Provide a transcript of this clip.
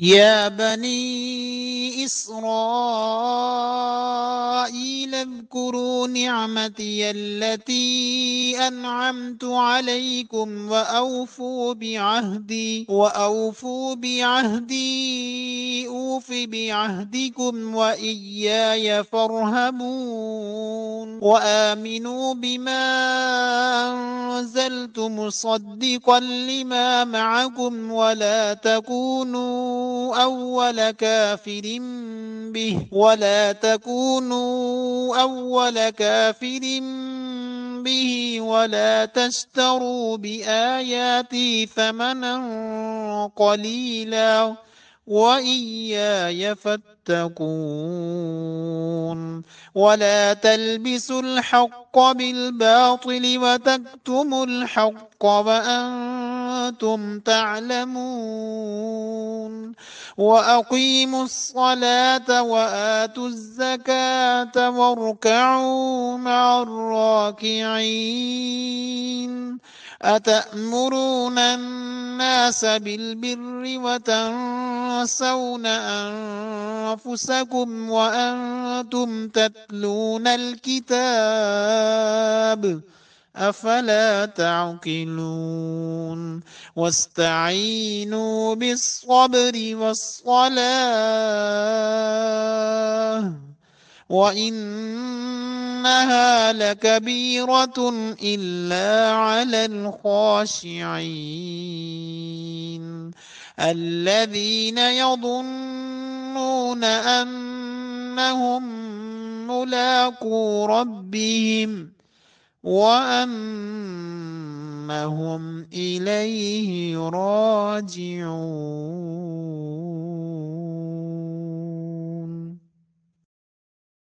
يا بني إسرائيل اذكروا نعمتي التي أنعمت عليكم وأوفوا بعهدي أوف بعهدكم وإياي فارهبون وآمنوا بما أنزلت مصدقا لما معكم ولا تكونوا أول كافر به ولا تشتروا بآياتي ثمنا قليلا وإياي فاتقون ولا تلبسوا الحق بالباطل وتكتموا الحق وأنتم تعلمون وأقيموا الصلاة وآتوا الزكاة واركعوا مع الراكعين أتأمرون الناس بالبر وتنسون أنفسكم وأنتم تتلون الكتاب أفلا تعقلون واستعينوا بالصبر والصلاة وإنها لكبيرة إلا على الخاشعين الذين يظنون أنهم ملاقو ربهم وأنهم إليه راجعون.